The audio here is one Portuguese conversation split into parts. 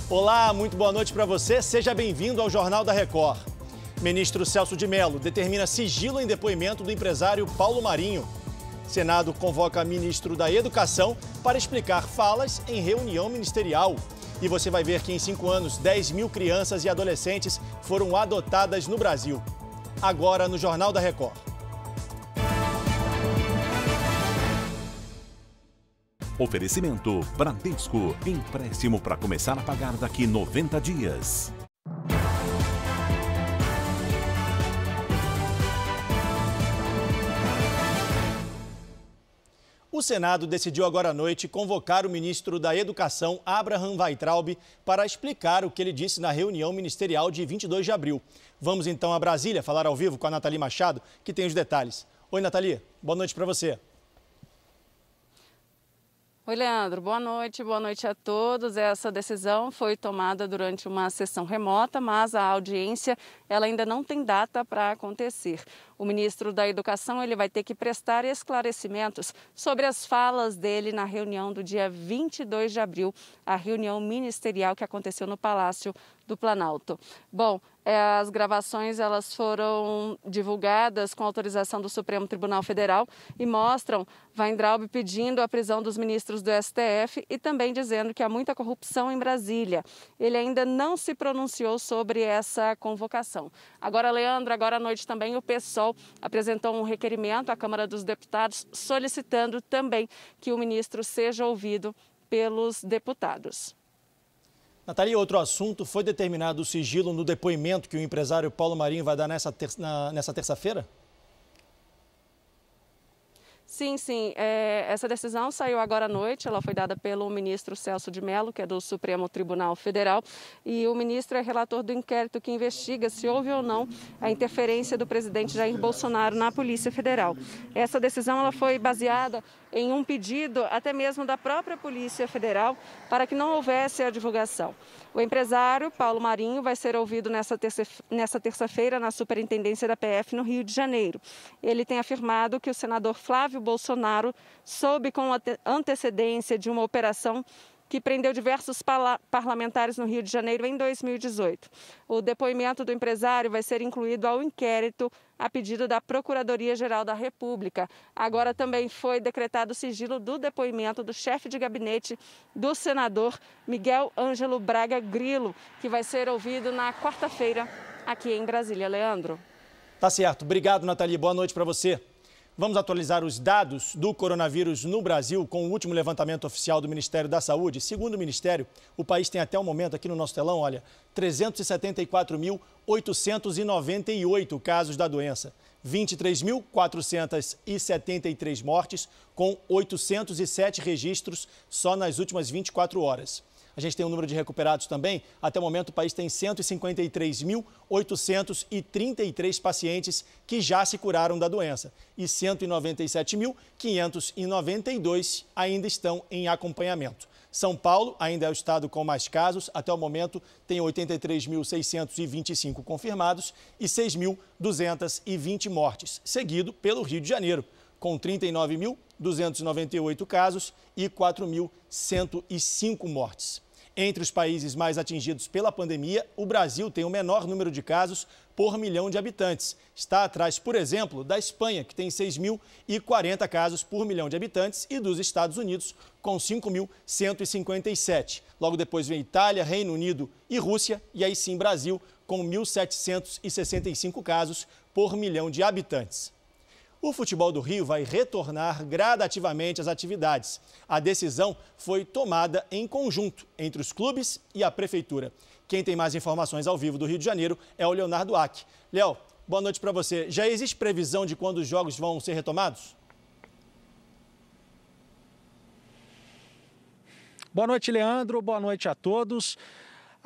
Olá, muito boa noite para você. Seja bem-vindo ao Jornal da Record. Ministro Celso de Mello determina sigilo em depoimento do empresário Paulo Marinho. Senado convoca ministro da Educação para explicar falas em reunião ministerial. E você vai ver que em 5 anos, 10 mil crianças e adolescentes foram adotadas no Brasil. Agora no Jornal da Record. Oferecimento Bradesco. Empréstimo para começar a pagar daqui 90 dias. O Senado decidiu agora à noite convocar o ministro da Educação, Abraham Weintraub, para explicar o que ele disse na reunião ministerial de 22 de abril. Vamos então a Brasília falar ao vivo com a Nathalie Machado, que tem os detalhes. Oi, Nathalie. Boa noite para você. Oi, Leandro. Boa noite a todos. Essa decisão foi tomada durante uma sessão remota, mas a audiência ela ainda não tem data para acontecer. O ministro da Educação ele vai ter que prestar esclarecimentos sobre as falas dele na reunião do dia 22 de abril, a reunião ministerial que aconteceu no Palácio do Planalto. Bom, as gravações elas foram divulgadas com autorização do Supremo Tribunal Federal e mostram Weintraub pedindo a prisão dos ministros do STF e também dizendo que há muita corrupção em Brasília. Ele ainda não se pronunciou sobre essa convocação. Agora, Leandro, agora à noite também o PSOL apresentou um requerimento à Câmara dos Deputados solicitando também que o ministro seja ouvido pelos deputados. Nathalie, outro assunto, foi determinado o sigilo no depoimento que o empresário Paulo Marinho vai dar nessa terça-feira? Sim. Essa decisão saiu agora à noite, ela foi dada pelo ministro Celso de Mello, que é do Supremo Tribunal Federal, e o ministro é relator do inquérito que investiga se houve ou não a interferência do presidente Jair Bolsonaro na Polícia Federal. Essa decisão ela foi baseada em um pedido até mesmo da própria Polícia Federal para que não houvesse a divulgação. O empresário Paulo Marinho vai ser ouvido nessa terça-feira na Superintendência da PF no Rio de Janeiro. Ele tem afirmado que o senador Flávio Bolsonaro soube com antecedência de uma operação que prendeu diversos parlamentares no Rio de Janeiro em 2018. O depoimento do empresário vai ser incluído ao inquérito a pedido da Procuradoria-Geral da República. Agora também foi decretado o sigilo do depoimento do chefe de gabinete do senador Miguel Ângelo Braga Grilo, que vai ser ouvido na quarta-feira aqui em Brasília. Leandro. Tá certo. Obrigado, Nathalie. Boa noite para você. Vamos atualizar os dados do coronavírus no Brasil com o último levantamento oficial do Ministério da Saúde. Segundo o Ministério, o país tem até o momento, aqui no nosso telão, olha, 374.898 casos da doença, 23.473 mortes, com 807 registros só nas últimas 24 horas. A gente tem um número de recuperados também. Até o momento, o país tem 153.833 pacientes que já se curaram da doença e 197.592 ainda estão em acompanhamento. São Paulo ainda é o estado com mais casos. Até o momento, tem 83.625 confirmados e 6.220 mortes, seguido pelo Rio de Janeiro, com 39.298 casos e 4.105 mortes. Entre os países mais atingidos pela pandemia, o Brasil tem o menor número de casos por milhão de habitantes. Está atrás, por exemplo, da Espanha, que tem 6.040 casos por milhão de habitantes, e dos Estados Unidos, com 5.157. Logo depois vem Itália, Reino Unido e Rússia, e aí sim Brasil, com 1.765 casos por milhão de habitantes. O futebol do Rio vai retornar gradativamente às atividades. A decisão foi tomada em conjunto entre os clubes e a prefeitura. Quem tem mais informações ao vivo do Rio de Janeiro é o Leonardo Ack. Léo, boa noite para você. Já existe previsão de quando os jogos vão ser retomados? Boa noite, Leandro. Boa noite a todos.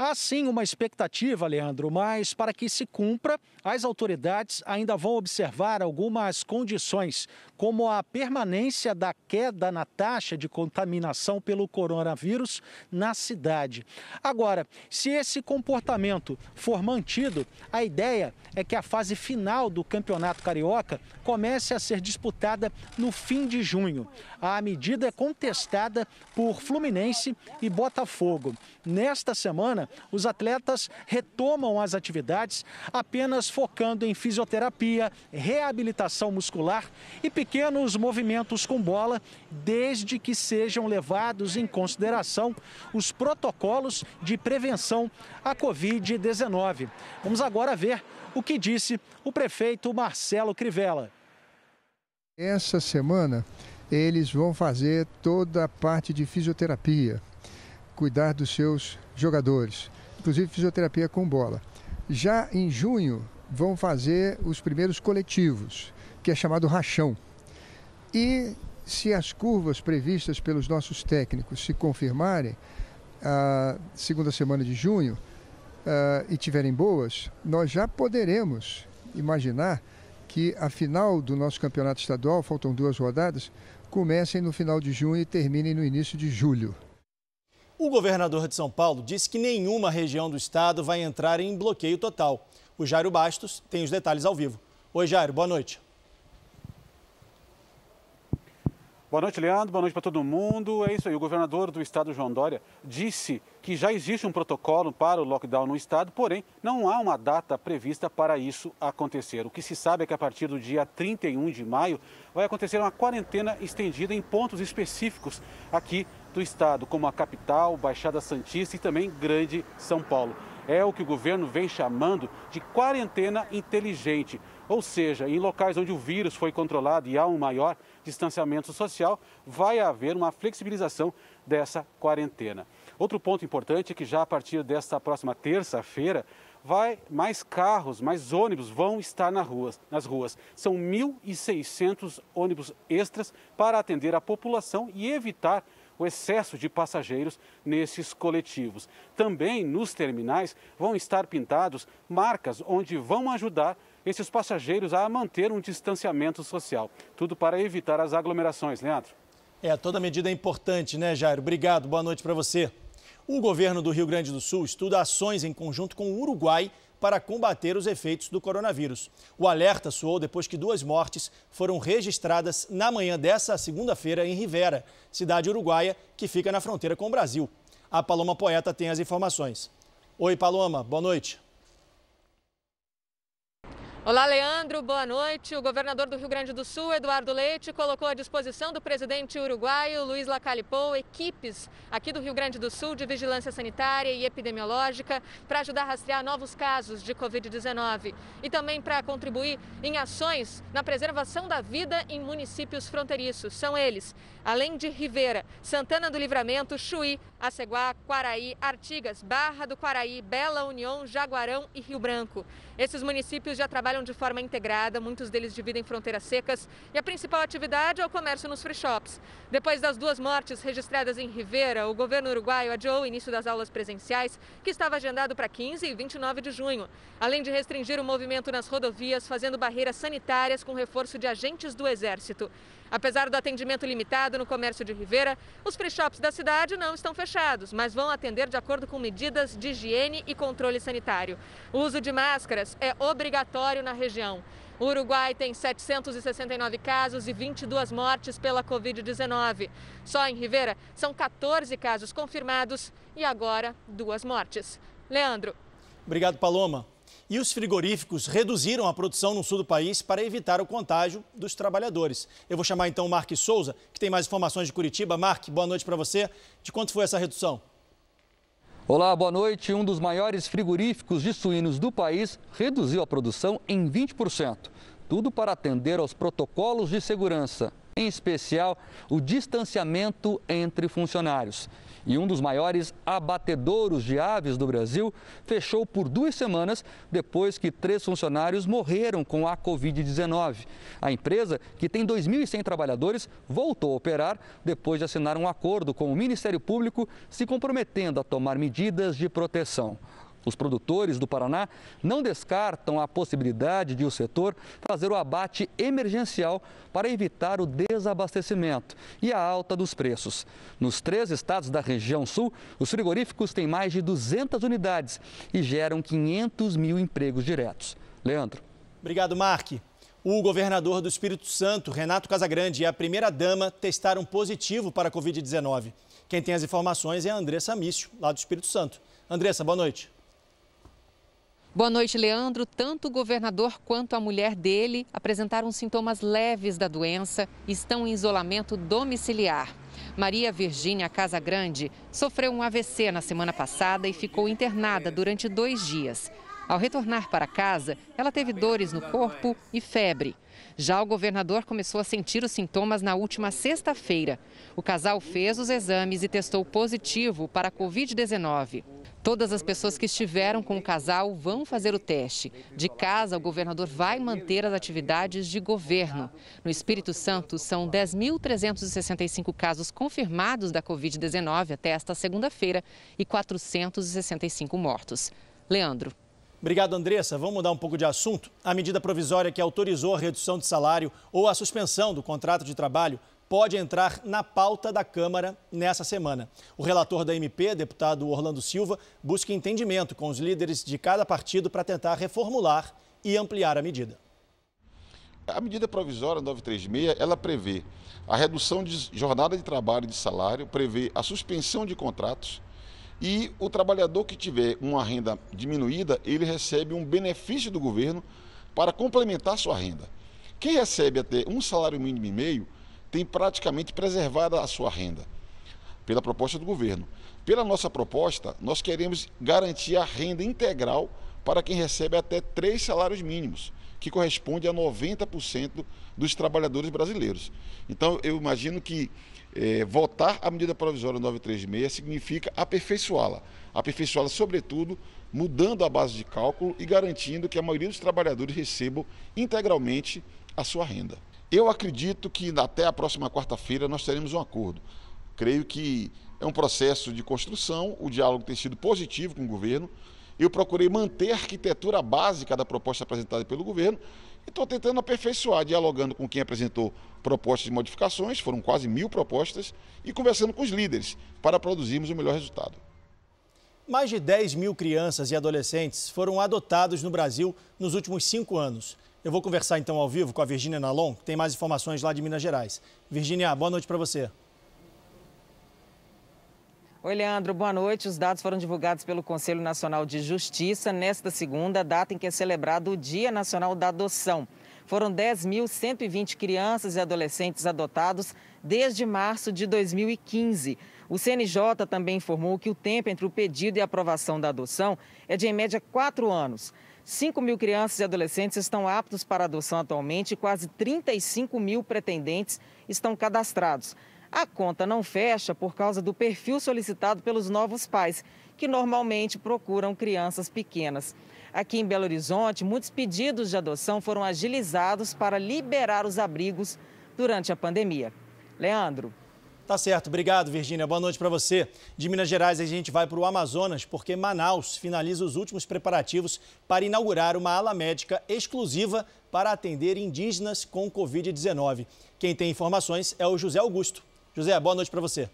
Há sim uma expectativa, Leandro, mas para que se cumpra, as autoridades ainda vão observar algumas condições, como a permanência da queda na taxa de contaminação pelo coronavírus na cidade. Agora, se esse comportamento for mantido, a ideia é que a fase final do Campeonato Carioca comece a ser disputada no fim de junho. A medida é contestada por Fluminense e Botafogo. Nesta semana, os atletas retomam as atividades apenas focando em fisioterapia, reabilitação muscular e pequenos movimentos com bola, desde que sejam levados em consideração os protocolos de prevenção à Covid-19. Vamos agora ver o que disse o prefeito Marcelo Crivella. Essa semana eles vão fazer toda a parte de fisioterapia, cuidar dos seus jogadores, inclusive fisioterapia com bola. Já em junho vão fazer os primeiros coletivos, que é chamado rachão. E se as curvas previstas pelos nossos técnicos se confirmarem, a segunda semana de junho, e tiverem boas, nós já poderemos imaginar que a final do nosso campeonato estadual, faltam 2 rodadas, comecem no final de junho e terminem no início de julho. O governador de São Paulo disse que nenhuma região do estado vai entrar em bloqueio total. O Jairo Bastos tem os detalhes ao vivo. Oi, Jairo, boa noite. Boa noite, Leandro. Boa noite para todo mundo. É isso aí. O governador do estado, João Dória, disse que já existe um protocolo para o lockdown no estado, porém, não há uma data prevista para isso acontecer. O que se sabe é que a partir do dia 31 de maio vai acontecer uma quarentena estendida em pontos específicos aqui do estado, como a capital, Baixada Santista e também Grande São Paulo. É o que o governo vem chamando de quarentena inteligente, ou seja, em locais onde o vírus foi controlado e há um maior distanciamento social, vai haver uma flexibilização dessa quarentena. Outro ponto importante é que já a partir desta próxima terça-feira, mais carros, mais ônibus vão estar nas ruas. São 1.600 ônibus extras para atender a população e evitar o excesso de passageiros nesses coletivos. Também nos terminais vão estar pintados marcas onde vão ajudar esses passageiros a manter um distanciamento social. Tudo para evitar as aglomerações, Leandro. Toda medida é importante, né, Jairo? Obrigado, boa noite para você. O governo do Rio Grande do Sul estuda ações em conjunto com o Uruguai para combater os efeitos do coronavírus. O alerta soou depois que 2 mortes foram registradas na manhã dessa segunda-feira em Rivera, cidade uruguaia que fica na fronteira com o Brasil. A Paloma Poeta tem as informações. Oi, Paloma, boa noite. Olá, Leandro, boa noite. O governador do Rio Grande do Sul, Eduardo Leite, colocou à disposição do presidente uruguaio, Luiz Lacalle Pou, equipes aqui do Rio Grande do Sul de vigilância sanitária e epidemiológica para ajudar a rastrear novos casos de Covid-19 e também para contribuir em ações na preservação da vida em municípios fronteiriços. São eles, além de Rivera, Santana do Livramento, Chuí, Aceguá, Quaraí, Artigas, Barra do Quaraí, Bela União, Jaguarão e Rio Branco. Esses municípios já trabalham de forma integrada, muitos deles dividem fronteiras secas e a principal atividade é o comércio nos free shops. Depois das 2 mortes registradas em Rivera, o governo uruguaio adiou o início das aulas presenciais, que estava agendado para 15 e 29 de junho, além de restringir o movimento nas rodovias, fazendo barreiras sanitárias com reforço de agentes do Exército. Apesar do atendimento limitado no comércio de Rivera, os free shops da cidade não estão fechados, mas vão atender de acordo com medidas de higiene e controle sanitário. O uso de máscaras é obrigatório na região. O Uruguai tem 769 casos e 22 mortes pela Covid-19. Só em Rivera são 14 casos confirmados e agora 2 mortes. Leandro. Obrigado, Paloma. E os frigoríficos reduziram a produção no sul do país para evitar o contágio dos trabalhadores. Eu vou chamar então o Mark Souza, que tem mais informações de Curitiba. Mark, boa noite para você. De quanto foi essa redução? Olá, boa noite. Um dos maiores frigoríficos de suínos do país reduziu a produção em 20%. Tudo para atender aos protocolos de segurança. em especial o distanciamento entre funcionários. E um dos maiores abatedouros de aves do Brasil fechou por 2 semanas depois que 3 funcionários morreram com a Covid-19. A empresa, que tem 2.100 trabalhadores, voltou a operar depois de assinar um acordo com o Ministério Público, se comprometendo a tomar medidas de proteção. Os produtores do Paraná não descartam a possibilidade de o setor fazer o abate emergencial para evitar o desabastecimento e a alta dos preços. Nos 3 estados da região sul, os frigoríficos têm mais de 200 unidades e geram 500 mil empregos diretos. Leandro. Obrigado, Mark. O governador do Espírito Santo, Renato Casagrande, e a primeira-dama testaram positivo para a Covid-19. Quem tem as informações é a Andressa Mício, lá do Espírito Santo. Andressa, boa noite. Boa noite, Leandro. Tanto o governador quanto a mulher dele apresentaram sintomas leves da doença e estão em isolamento domiciliar. Maria Virgínia Casagrande sofreu um AVC na semana passada e ficou internada durante 2 dias. Ao retornar para casa, ela teve dores no corpo e febre. Já o governador começou a sentir os sintomas na última sexta-feira. O casal fez os exames e testou positivo para a Covid-19. Todas as pessoas que estiveram com o casal vão fazer o teste. De casa, o governador vai manter as atividades de governo. No Espírito Santo, são 10.365 casos confirmados da Covid-19 até esta segunda-feira e 465 mortos. Leandro. Obrigado, Andressa. Vamos mudar um pouco de assunto. A medida provisória que autorizou a redução de salário ou a suspensão do contrato de trabalho pode entrar na pauta da Câmara nessa semana. O relator da MP, deputado Orlando Silva, busca entendimento com os líderes de cada partido para tentar reformular e ampliar a medida. A medida provisória 936, ela prevê a redução de jornada de trabalho e de salário, prevê a suspensão de contratos e o trabalhador que tiver uma renda diminuída, ele recebe um benefício do governo para complementar sua renda. Quem recebe até um salário mínimo e meio tem praticamente preservada a sua renda, pela proposta do governo. Pela nossa proposta, nós queremos garantir a renda integral para quem recebe até 3 salários mínimos, que corresponde a 90% dos trabalhadores brasileiros. Então, eu imagino que votar a medida provisória 936 significa aperfeiçoá-la. Aperfeiçoá-la, sobretudo, mudando a base de cálculo e garantindo que a maioria dos trabalhadores recebam integralmente a sua renda. Eu acredito que até a próxima quarta-feira nós teremos um acordo. Creio que é um processo de construção, o diálogo tem sido positivo com o governo. Eu procurei manter a arquitetura básica da proposta apresentada pelo governo e estou tentando aperfeiçoar, dialogando com quem apresentou propostas de modificações, foram quase 1000 propostas, e conversando com os líderes para produzirmos o melhor resultado. Mais de 10 mil crianças e adolescentes foram adotados no Brasil nos últimos 5 anos. Eu vou conversar então ao vivo com a Virgínia Nalon, que tem mais informações lá de Minas Gerais. Virgínia, boa noite para você. Oi, Leandro, boa noite. Os dados foram divulgados pelo Conselho Nacional de Justiça nesta segunda, data em que é celebrado o Dia Nacional da Adoção. Foram 10.120 crianças e adolescentes adotados desde março de 2015. O CNJ também informou que o tempo entre o pedido e a aprovação da adoção é de, em média, 4 anos. 5 mil crianças e adolescentes estão aptos para adoção atualmente e quase 35 mil pretendentes estão cadastrados. A conta não fecha por causa do perfil solicitado pelos novos pais, que normalmente procuram crianças pequenas. Aqui em Belo Horizonte, muitos pedidos de adoção foram agilizados para liberar os abrigos durante a pandemia. Leandro. Tá certo, obrigado, Virgínia. Boa noite para você. De Minas Gerais, a gente vai para o Amazonas, porque Manaus finaliza os últimos preparativos para inaugurar uma ala médica exclusiva para atender indígenas com Covid-19. Quem tem informações é o José Augusto. José, boa noite para você.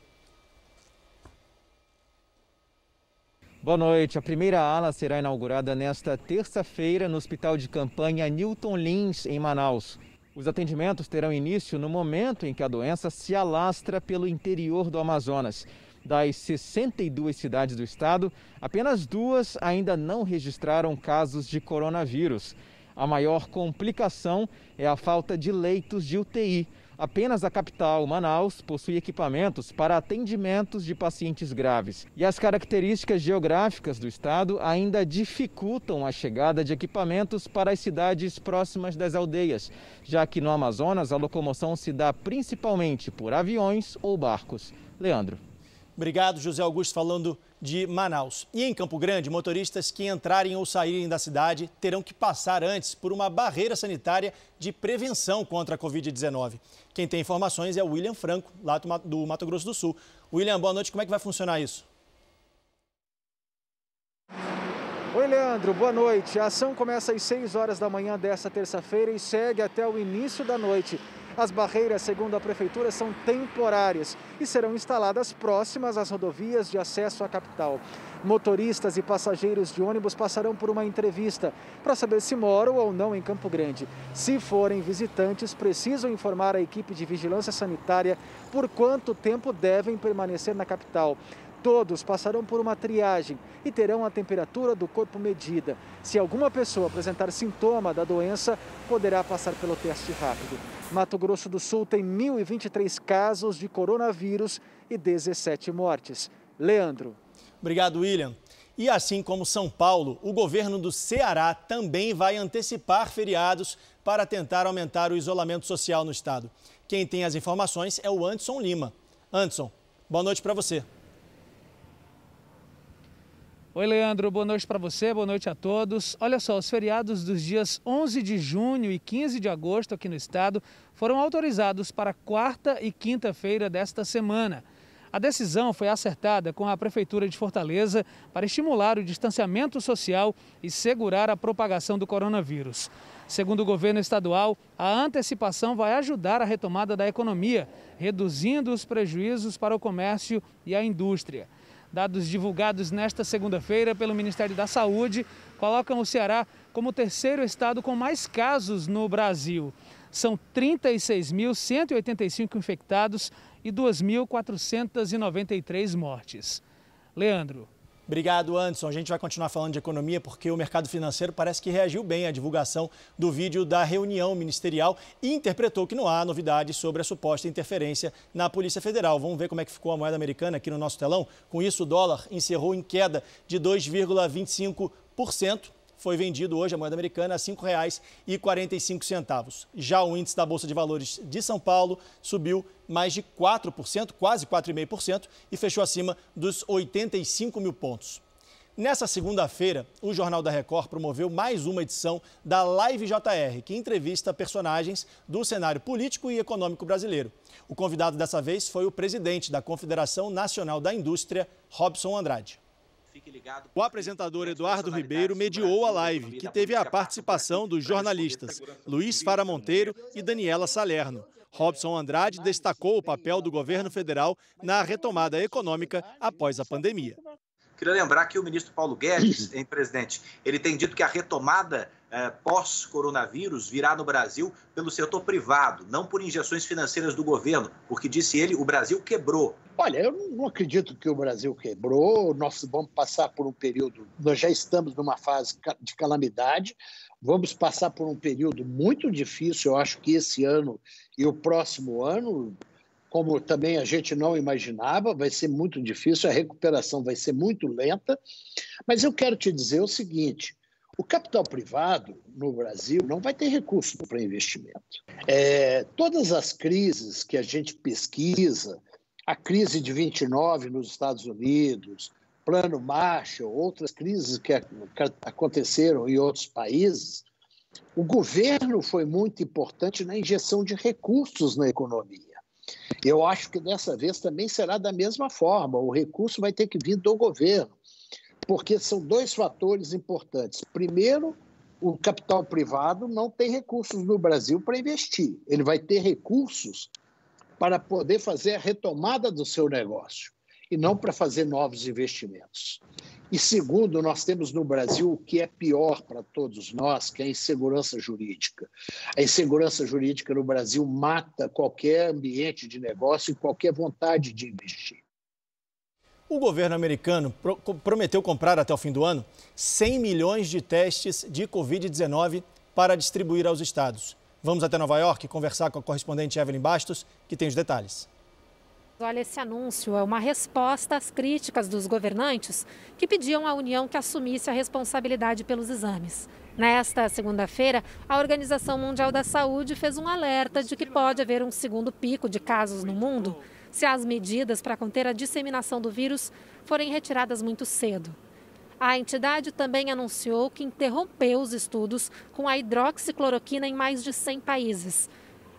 Boa noite. A primeira ala será inaugurada nesta terça-feira no Hospital de Campanha Newton Lins, em Manaus. Os atendimentos terão início no momento em que a doença se alastra pelo interior do Amazonas. Das 62 cidades do estado, apenas 2 ainda não registraram casos de coronavírus. A maior complicação é a falta de leitos de UTI. Apenas a capital, Manaus, possui equipamentos para atendimentos de pacientes graves. E as características geográficas do estado ainda dificultam a chegada de equipamentos para as cidades próximas das aldeias, já que no Amazonas a locomoção se dá principalmente por aviões ou barcos. Leandro. Obrigado, José Augusto, falando de Manaus. E em Campo Grande, motoristas que entrarem ou saírem da cidade terão que passar antes por uma barreira sanitária de prevenção contra a Covid-19. Quem tem informações é o William Franco, lá do Mato Grosso do Sul. William, boa noite. Como é que vai funcionar isso? Oi, Leandro. Boa noite. A ação começa às 6 horas da manhã desta terça-feira e segue até o início da noite. As barreiras, segundo a Prefeitura, são temporárias e serão instaladas próximas às rodovias de acesso à capital. Motoristas e passageiros de ônibus passarão por uma entrevista para saber se moram ou não em Campo Grande. Se forem visitantes, precisam informar a equipe de vigilância sanitária por quanto tempo devem permanecer na capital. Todos passarão por uma triagem e terão a temperatura do corpo medida. Se alguma pessoa apresentar sintoma da doença, poderá passar pelo teste rápido. Mato Grosso do Sul tem 1.023 casos de coronavírus e 17 mortes. Leandro. Obrigado, William. E assim como São Paulo, o governo do Ceará também vai antecipar feriados para tentar aumentar o isolamento social no estado. Quem tem as informações é o Anderson Lima. Anderson, boa noite para você. Oi, Leandro, boa noite para você, boa noite a todos. Olha só, os feriados dos dias 11 de junho e 15 de agosto aqui no estado foram autorizados para quarta e quinta-feira desta semana. A decisão foi acertada com a Prefeitura de Fortaleza para estimular o distanciamento social e segurar a propagação do coronavírus. Segundo o governo estadual, a antecipação vai ajudar a retomada da economia, reduzindo os prejuízos para o comércio e a indústria. Dados divulgados nesta segunda-feira pelo Ministério da Saúde colocam o Ceará como o terceiro estado com mais casos no Brasil. São 36.185 infectados e 2.493 mortes. Leandro. Obrigado, Anderson. A gente vai continuar falando de economia porque o mercado financeiro parece que reagiu bem à divulgação do vídeo da reunião ministerial e interpretou que não há novidades sobre a suposta interferência na Polícia Federal. Vamos ver como é que ficou a moeda americana aqui no nosso telão. Com isso, o dólar encerrou em queda de 2,25%. Foi vendido hoje a moeda americana a R$ 5,45. Já o índice da Bolsa de Valores de São Paulo subiu mais de 4%, quase 4,5%, e fechou acima dos 85 mil pontos. Nessa segunda-feira, o Jornal da Record promoveu mais uma edição da Live JR, que entrevista personagens do cenário político e econômico brasileiro. O convidado dessa vez foi o presidente da Confederação Nacional da Indústria, Robson Andrade. O apresentador Eduardo Ribeiro mediou a live, que teve a participação dos jornalistas Luiz Fara Monteiro e Daniela Salerno. Robson Andrade destacou o papel do governo federal na retomada econômica após a pandemia. Queria lembrar que o ministro Paulo Guedes, presidente, ele tem dito que a retomada pós-coronavírus virá no Brasil pelo setor privado, não por injeções financeiras do governo, porque, disse ele, o Brasil quebrou. Olha, eu não acredito que o Brasil quebrou, nós vamos passar por um período, nós já estamos numa fase de calamidade, vamos passar por um período muito difícil, eu acho que esse ano e o próximo ano, como também a gente não imaginava, vai ser muito difícil, a recuperação vai ser muito lenta, mas eu quero te dizer o seguinte, o capital privado no Brasil não vai ter recurso para investimento. Todas as crises que a gente pesquisa, a crise de 29 nos Estados Unidos, Plano Marshall, outras crises que aconteceram em outros países, o governo foi muito importante na injeção de recursos na economia. Eu acho que dessa vez também será da mesma forma, o recurso vai ter que vir do governo, porque são dois fatores importantes. Primeiro, o capital privado não tem recursos no Brasil para investir, ele vai ter recursos para poder fazer a retomada do seu negócio e não para fazer novos investimentos. E segundo, nós temos no Brasil o que é pior para todos nós, que é a insegurança jurídica. A insegurança jurídica no Brasil mata qualquer ambiente de negócio e qualquer vontade de investir. O governo americano prometeu comprar até o fim do ano 100 milhões de testes de Covid-19 para distribuir aos estados. Vamos até Nova York conversar com a correspondente Evelyn Bastos, que tem os detalhes. Olha, esse anúncio é uma resposta às críticas dos governantes que pediam à União que assumisse a responsabilidade pelos exames. Nesta segunda-feira, a Organização Mundial da Saúde fez um alerta de que pode haver um segundo pico de casos no mundo se as medidas para conter a disseminação do vírus forem retiradas muito cedo. A entidade também anunciou que interrompeu os estudos com a hidroxicloroquina em mais de 100 países.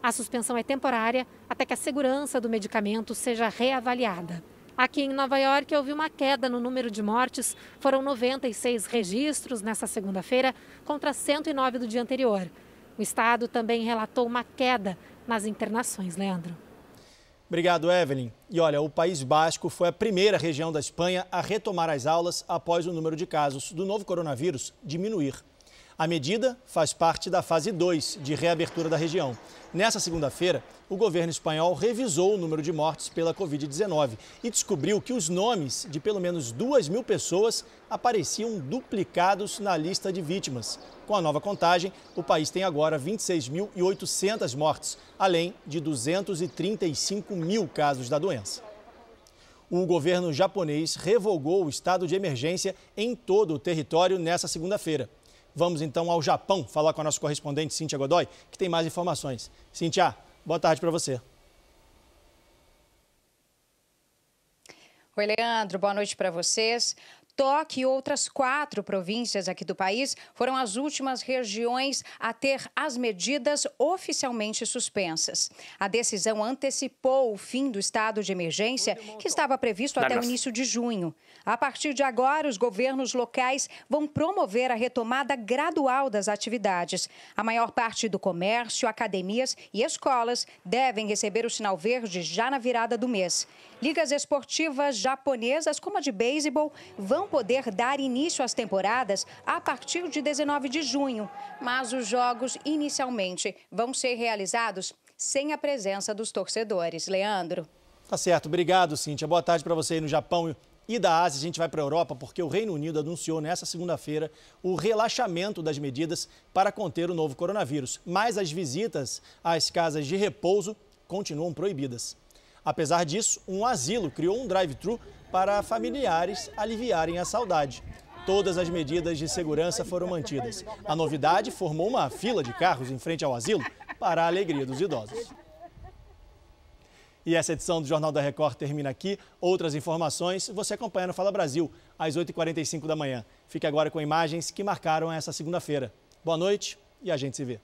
A suspensão é temporária até que a segurança do medicamento seja reavaliada. Aqui em Nova York houve uma queda no número de mortes. Foram 96 registros nesta segunda-feira contra 109 do dia anterior. O estado também relatou uma queda nas internações, Leandro. Obrigado, Evelyn. E olha, o País Basco foi a primeira região da Espanha a retomar as aulas após o número de casos do novo coronavírus diminuir. A medida faz parte da fase 2 de reabertura da região. Nessa segunda-feira, o governo espanhol revisou o número de mortes pela Covid-19 e descobriu que os nomes de pelo menos 2.000 pessoas apareciam duplicados na lista de vítimas. Com a nova contagem, o país tem agora 26.800 mortes, além de 235.000 casos da doença. O governo japonês revogou o estado de emergência em todo o território nessa segunda-feira. Vamos então ao Japão falar com a nossa correspondente Cíntia Godoy, que tem mais informações. Cíntia, boa tarde para você. Oi, Leandro, boa noite para vocês. Tóquio e outras 4 províncias aqui do país foram as últimas regiões a ter as medidas oficialmente suspensas. A decisão antecipou o fim do estado de emergência, que estava previsto até o início de junho. A partir de agora, os governos locais vão promover a retomada gradual das atividades. A maior parte do comércio, academias e escolas devem receber o sinal verde já na virada do mês. Ligas esportivas japonesas, como a de beisebol, vão poder dar início às temporadas a partir de 19 de junho. Mas os jogos, inicialmente, vão ser realizados sem a presença dos torcedores. Leandro. Tá certo. Obrigado, Cíntia. Boa tarde para você aí no Japão. E da Ásia, a gente vai para a Europa porque o Reino Unido anunciou nesta segunda-feira o relaxamento das medidas para conter o novo coronavírus. Mas as visitas às casas de repouso continuam proibidas. Apesar disso, um asilo criou um drive-thru para familiares aliviarem a saudade. Todas as medidas de segurança foram mantidas. A novidade formou uma fila de carros em frente ao asilo para a alegria dos idosos. E essa edição do Jornal da Record termina aqui. Outras informações você acompanha no Fala Brasil, às 8h45 da manhã. Fique agora com imagens que marcaram essa segunda-feira. Boa noite e a gente se vê.